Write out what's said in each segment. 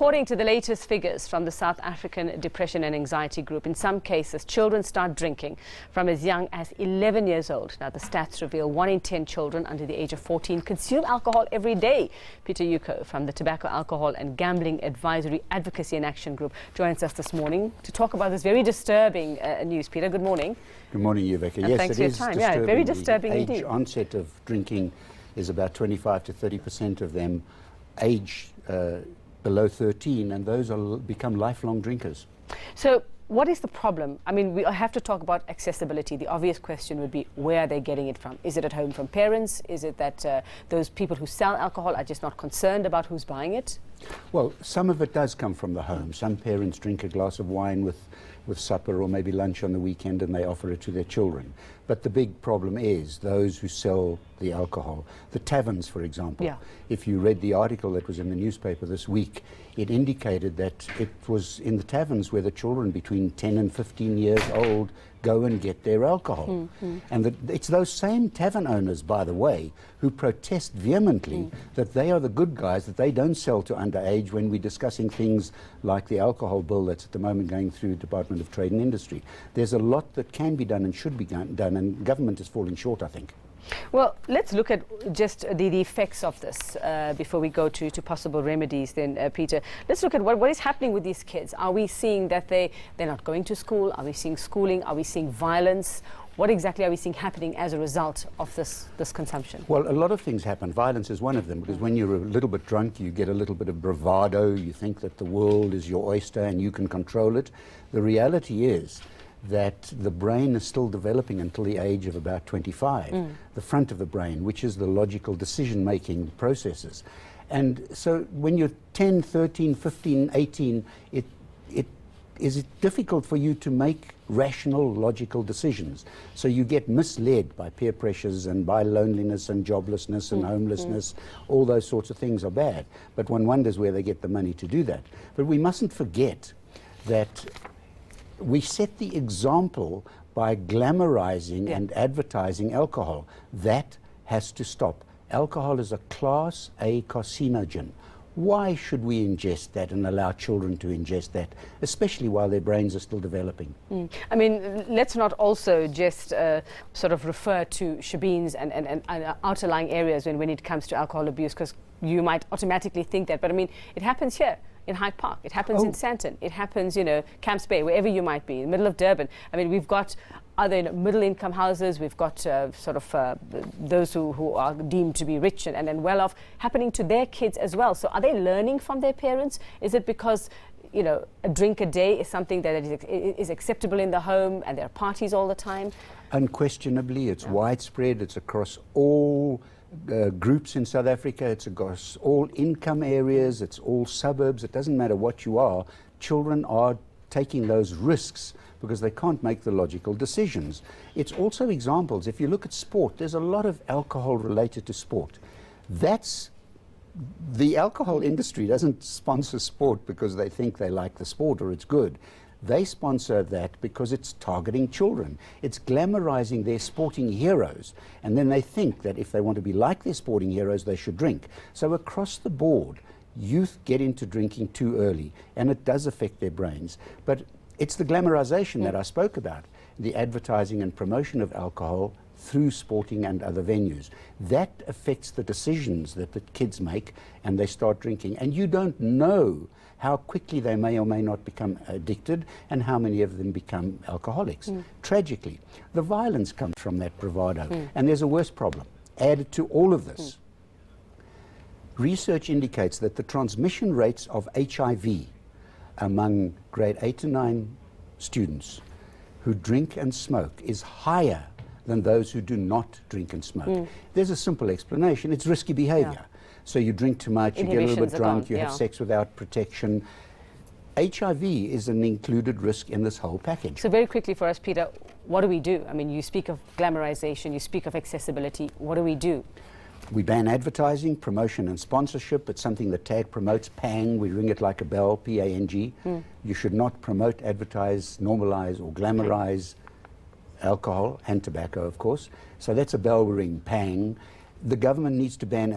According to the latest figures from the South African Depression and Anxiety Group, in some cases, children start drinking from as young as 11 years old. Now, the stats reveal 1 in 10 children under the age of 14 consume alcohol every day. Peter Ucko from the Tobacco, Alcohol and Gambling Advisory, Advocacy and Action Group joins us this morning to talk about this very disturbing news. Peter, good morning. Good morning, Rebecca. Yes, thanks for your time. Yeah, very disturbing the indeed. Age onset of drinking is about 25 to 30% of them age below 13, and those become lifelong drinkers. So what is the problem? I mean, we have to talk about accessibility. The obvious question would be, where are they getting it from? Is it at home from parents? Is it that those people who sell alcohol are just not concerned about who's buying it? Well, some of it does come from the home. Some parents drink a glass of wine with supper or maybe lunch on the weekend, and they offer it to their children. But the big problem is those who sell the alcohol. The taverns, for example. Yeah. If you read the article that was in the newspaper this week, it indicated that it was in the taverns where the children between 10 and 15 years old go and get their alcohol. And it's those same tavern owners, by the way, who protest vehemently that they are the good guys, that they don't sell to underage when we're discussing things like the alcohol bill that's at the moment going through Department of Trade and Industry. There's a lot that can be done and should be done, and government is falling short, I think. Well, let's look at just the effects of this before we go to possible remedies then, Peter. Let's look at what is happening with these kids. Are we seeing that they're not going to school? Are we seeing schooling? Are we seeing violence? What exactly are we seeing happening as a result of this consumption? Well, a lot of things happen. Violence is one of them, because when you're a little bit drunk, you get a little bit of bravado. You think that the world is your oyster and you can control it. The reality is that the brain is still developing until the age of about 25, the front of the brain, which is the logical decision-making processes. And so when you're 10, 13, 15, 18, it is difficult for you to make rational, logical decisions. So you get misled by peer pressures and by loneliness and joblessness and homelessness. All those sorts of things are bad. But one wonders where they get the money to do that. But we mustn't forget that we set the example by glamorizing and advertising alcohol. That has to stop. Alcohol is a Class A carcinogen. Why should we ingest that and allow children to ingest that, especially while their brains are still developing? I mean, let's not also just sort of refer to shebeens and outerlying areas when it comes to alcohol abuse, because you might automatically think that. But I mean, it happens here in Hyde Park. It happens in Sandton. It happens, Camps Bay, wherever you might be, in the middle of Durban. I mean, we've got other middle-income houses. We've got those who are deemed to be rich and well-off, happening to their kids as well. So are they learning from their parents? Is it because, a drink a day is something that is acceptable in the home and there are parties all the time? Unquestionably, it's widespread. It's across all groups in South Africa. It's across all income areas. It's all suburbs. It doesn't matter what you are. Children are taking those risks because they can't make the logical decisions. It's also examples. If you look at sport, there's a lot of alcohol related to sport. The alcohol industry doesn't sponsor sport because they think they like the sport or it's good. They sponsor that because it's targeting children. It's glamorizing their sporting heroes. And then they think that if they want to be like their sporting heroes, they should drink. So across the board, youth get into drinking too early, and it does affect their brains. But it's the glamorization that I spoke about, the advertising and promotion of alcohol through sporting and other venues. That affects the decisions that the kids make, and they start drinking. And you don't know how quickly they may or may not become addicted and how many of them become alcoholics. Tragically, the violence comes from that bravado. And there's a worse problem added to all of this. Research indicates that the transmission rates of HIV among grade 8 to 9 students who drink and smoke is higher than those who do not drink and smoke. There's a simple explanation. It's risky behavior. So you drink too much, you get a little bit drunk, you have sex without protection. HIV is an included risk in this whole package. So very quickly for us, Peter, what do we do? I mean, you speak of glamorization, you speak of accessibility. What do we do? We ban advertising, promotion and sponsorship. It's something that TAG promotes, PANG. We ring it like a bell, P-A-N-G. You should not promote, advertise, normalize or glamorize alcohol and tobacco, of course. So that's a bell we ring, PANG. The government needs to ban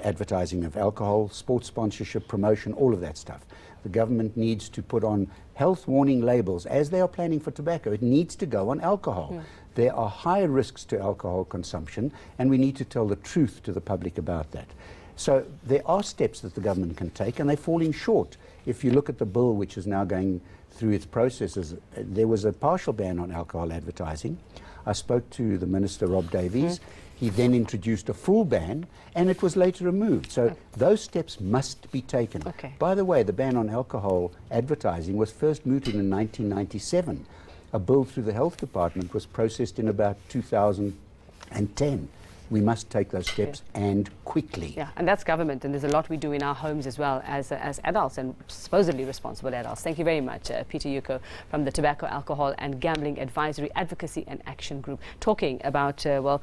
advertising of alcohol, sports sponsorship, promotion, all of that stuff. The government needs to put on health warning labels, as they are planning for tobacco. It needs to go on alcohol. There are high risks to alcohol consumption, and we need to tell the truth to the public about that. So there are steps that the government can take, and they're falling short. If you look at the bill which is now going through its processes, there was a partial ban on alcohol advertising. I spoke to the Minister, Rob Davies. He then introduced a full ban, and it was later removed. So those steps must be taken. By the way, the ban on alcohol advertising was first mooted in 1997. A bill through the Health Department was processed in about 2010. We must take those steps, and quickly. Yeah, and that's government, and there's a lot we do in our homes as well as adults, and supposedly responsible adults. Thank you very much, Peter Ucko from the Tobacco, Alcohol and Gambling Advisory, Advocacy and Action Group, talking about, well,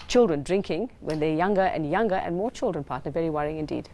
children drinking when they're younger and more children partner. Very worrying indeed.